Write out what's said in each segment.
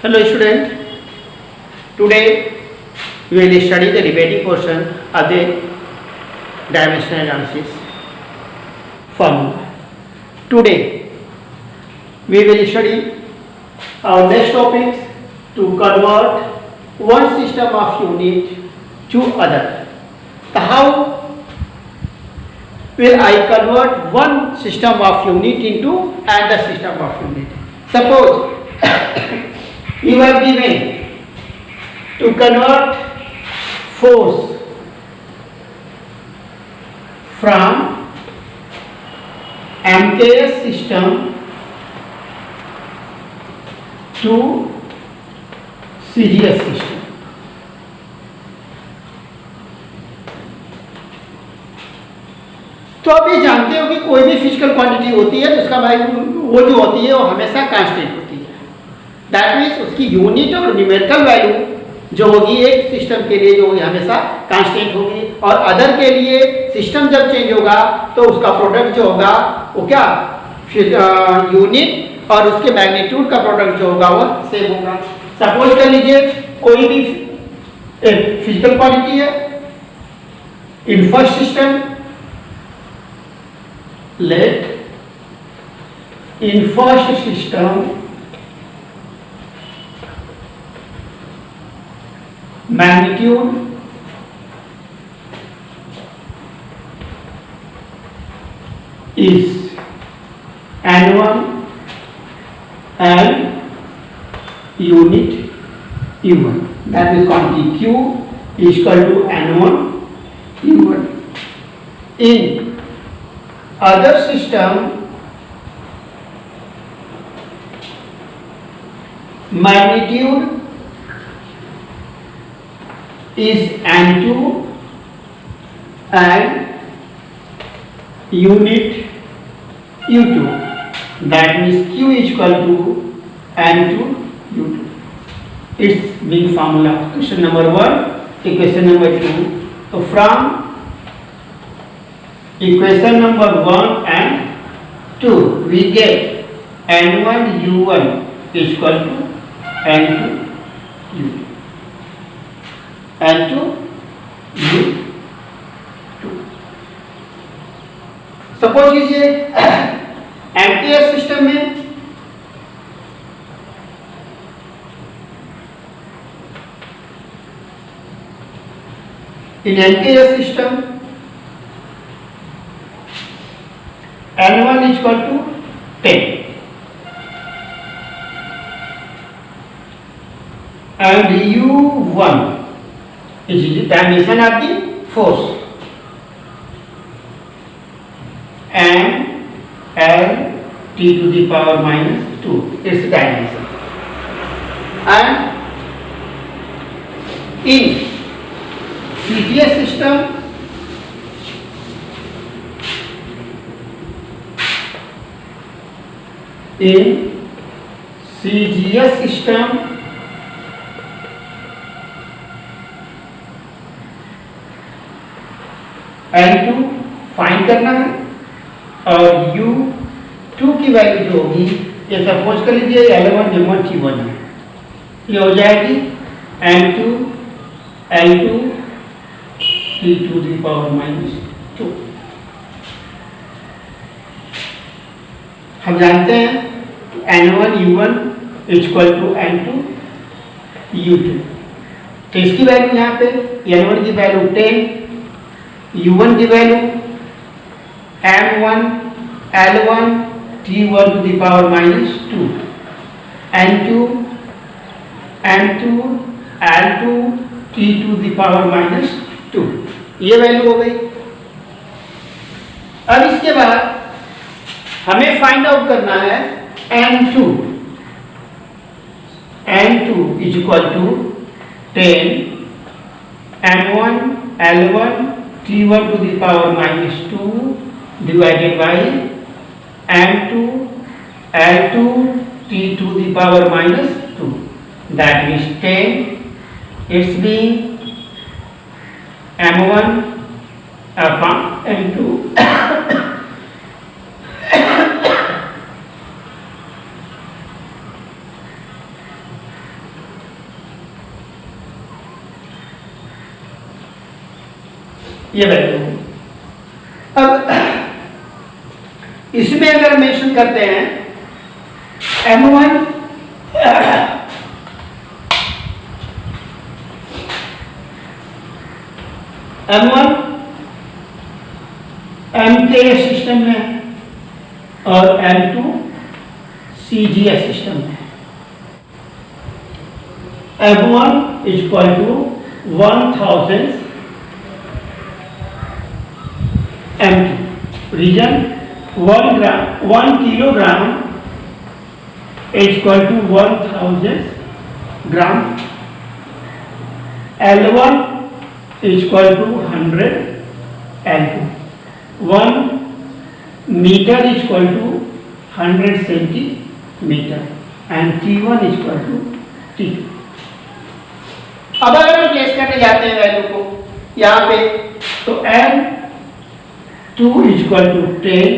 Hello student, today we will study the remaining portion of the dimensional analysis formula. Today we will study our next topic to convert one system of unit to other. So how will I convert one system of unit into another system of unit? Suppose you are given to convert force from MKS system to CGS system. तो आप ये जानते हो कि कोई भी physical quantity होती है तो उसका वैल्यू वो जो होती है वो हमेशा कांस्टेंट होती है. दैट मीन्स उसकी यूनिट और न्यूमेरिकल वैल्यू जो होगी एक सिस्टम के लिए जो होगी हमेशा कांस्टेंट होगी, और अदर के लिए सिस्टम जब चेंज होगा तो उसका प्रोडक्ट जो होगा वो क्या यूनिट और उसके मैग्नीट्यूड का प्रोडक्ट जो होगा वो सेम होगा. सपोज कर लीजिए कोई भी एक फिजिकल क्वांटिटी है in first system. Let in first system magnitude is N1 and unit U1. That is quantity Q is equal to N1 U1. In other system magnitude is N2 and unit U2. That means Q is equal to N2 U2. It's being formula. Question number 1, equation number 2. So from equation number 1 and 2 we get N1 U1 is equal to N2 U2. N2 U2. Suppose कीजिए MTS system में इन MTS system N1 is equal to 10 and U1 is the dimension of the force and L T to the power minus 2 is the dimension. And in CGS system in CGS system L2 find करना है और U2 की value जो होगी ये suppose कर लीजिए L1 M1 T1 है, ये हो जाएगी N2 L2 T to the power minus 2. हम जानते हैं N1 U1 is equal to N2 U2. तो इसकी वैल्यू यहाँ पे N1 की वैल्यू 10, U1 की value M1 L1 T1 to the power minus 2, N2 M2 L2 T to the power minus 2. ये वैल्यू हो गई. अब इसके बाद हमें फाइंड आउट करना है N2 is equal to 10 M1 L1 T1 to the power minus 2 divided by M2 L2 T to the power minus 2. That means 10 it's being M1 upon M2 ये वैल्यू होगी। अब इसमें अगर मेंशन करते हैं M1 MKS system में है और M2 CGS सिस्टम में है। M1 is equal to 1000 M2 reason 1 kilogram is equal to 1000 gram. L1 is equal to 100 L2। 1 meter is equal to 100 centimeter and T1 is equal to T2। अब अगर हम place करने जाते हैं value को यहाँ पे तो M2 is equal to 10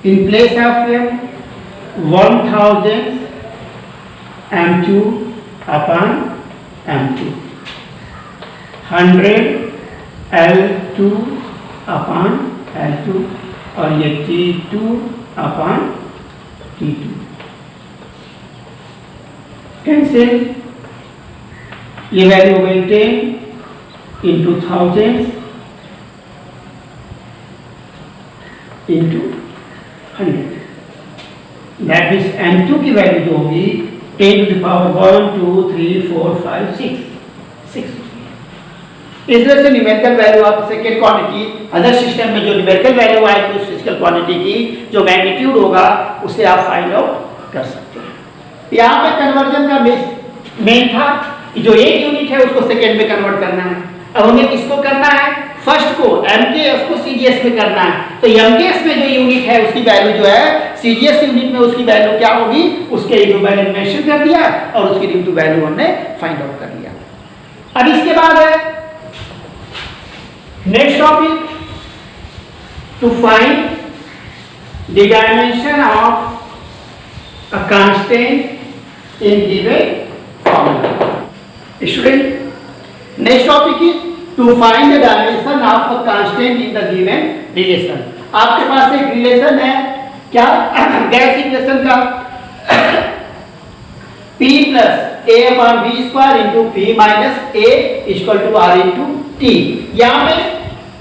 in place of 1000 M2 upon M2, 100 L2 upon L2 और ये T2 upon T2 कैसे ये वैल्यू हो गई 10 into 1000 into 100 that means M2 की वैल्यू जो होगी 10 to the power 1 2 3 4 5 6 इस तरह से न्यूमेरिकल वैल्यू आप सेकेंड क्वांटिटी अदर सिस्टम में जो न्यूमेरिकल वैल्यू आएगी उस फिजिकल क्वांटिटी की जो मैग्नीट्यूड होगा उसे आप फाइंड आउट कर सकते हैं। यहाँ पे कन्वर्जन का मेन था कि जो एक यूनिट है उसको सेकेंड में कन्वर्ट करना है। अब हमें किसको करना है, फर्स्ट को MKS को CGS में करना है। तो MKS में जो यूनिट है उसकी वैल्यू जो है CGS यूनिट में उसकी वैल्यू क्या होगी उसके इक्विवेलेंट मेंशन कर दिया और उसकी ड्यू टू वैल्यू हमने फाइंड आउट कर लिया। अब इसके बाद है next topic to find the dimension of a constant in given formula. Student next topic is to find the dimension of a constant in the given relation. आपके पास एक रिलेशन है क्या गैस इक्वेशन का P plus A upon V square into V minus A equal to R into T। यहाँ पे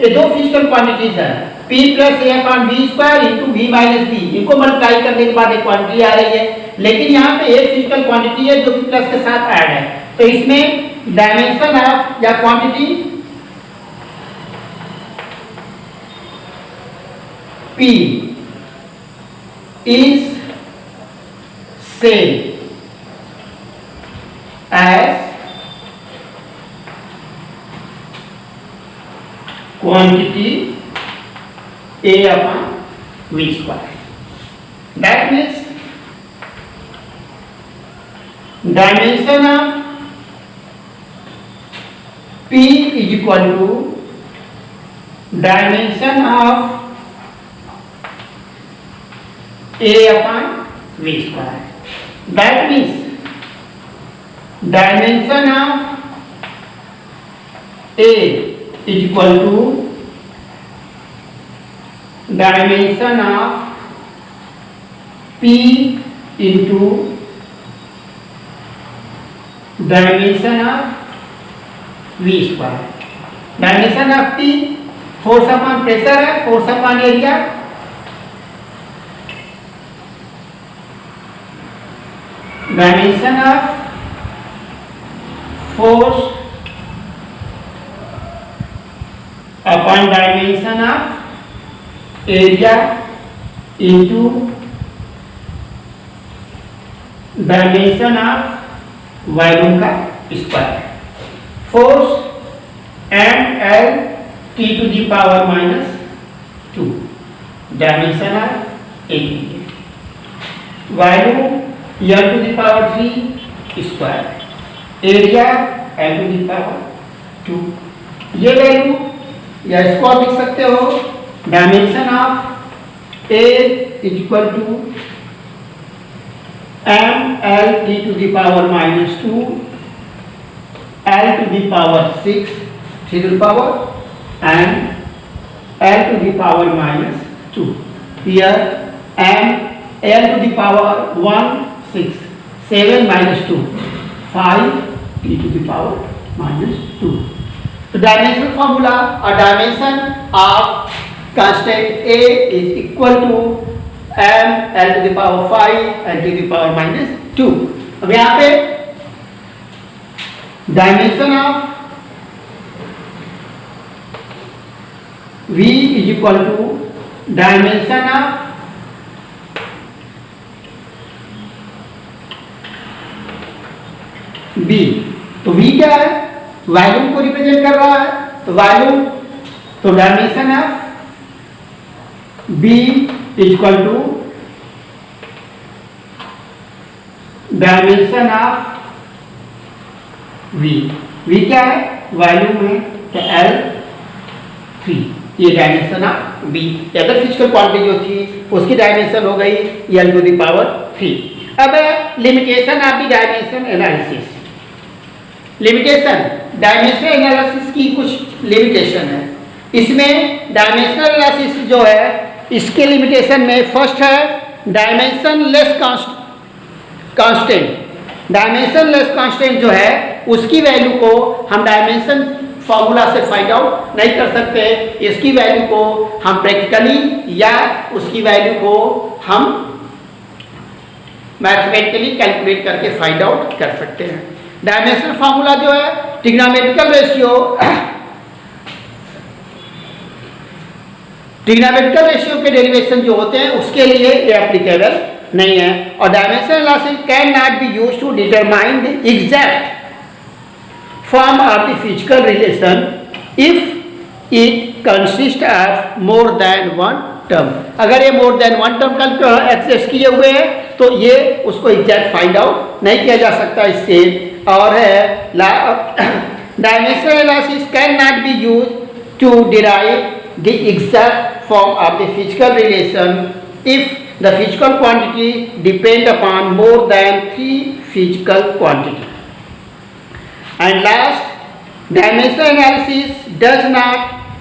ये दो फिजिकल क्वांटिटीज है P plus A upon V square into V minus B, इनको मल्टीप्लाई करने के बाद एक क्वांटिटी आ रही है, लेकिन यहाँ पे एक फिजिकल क्वांटिटी है जो कि प्लस के साथ ऐड है। तो इसमें डायमेंशन ऑफ या quantity P is same as quantity A upon V square. That means dimension of P is equal to dimension of A upon V square. That means dimension of A is equal to dimension of P into dimension of V square. Dimension of P force upon pressure है, force upon area, dimension of force upon dimension of area into dimension of volume का square. Force ML T to the power minus 2 dimension of area, volume L to the power 3 square, area L to the power 2। ये value या इसको आप लिख सकते हो dimension of A is equal to ML T to the power minus 2 L to the power 6 3 to the power and l to the power minus 2. Here and l to the power 1, 6, 7 minus 2, 5 t to the power minus 2. So dimensional formula or dimension of constant A is equal to m l to the power 5 and to the power minus 2. अब यहाँ पे dimension of V is equal to dimension of B. तो V क्या है? Volume को represent कर रहा है, तो वॉल्यूम, तो dimension of B is equal to dimension of V. V क्या है? वॉल्यूम है, तो L3, ये dimension of B। Other physical quantity जो थी उसकी डायमेंशन हो गई L टू द पावर 3। अब limitation of the dimension analysis. Limitation, dimensional analysis की कुछ लिमिटेशन है। इसमें डायमेंशनल एनालिसिस जो है इसके लिमिटेशन में फर्स्ट है dimension less constant. Dimension less constant जो है उसकी वैल्यू को हम डायमेंशन फॉर्मूला से फाइंड आउट नहीं कर सकते। इसकी वैल्यू को हम प्रैक्टिकली या उसकी वैल्यू को हम मैथमेटिकली कैलकुलेट करके फाइंड आउट कर सकते हैं। डायमेंशनल फार्मूला जो है ट्रिग्नोमेट्रिकल रेशियो के डेरिवेशन जो होते हैं उसके लिए ये एप्लीकेबल नहीं है। और dimensional analysis can not be used to determine the exact form of the physical relation if it consist of more than one term. अगर ये मोर देन वन टर्म का एक्सेस किए हुए हैं तो ये उसको एग्जैक्ट फाइंड आउट नहीं किया जा सकता इससे। और है dimensional analysis can not be use to derive the exact form of the physical relation if the physical quantity depend upon more than 3 physical quantity. And last, dimensional analysis does not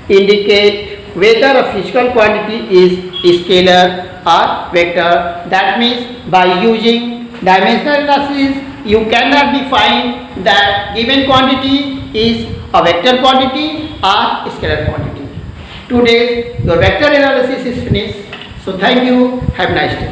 indicate whether a physical quantity is scalar or vector. That means by using dimensional analysis you cannot define that given quantity is a vector quantity or scalar quantity. Today your vector analysis is finished. So thank you. Have a nice day.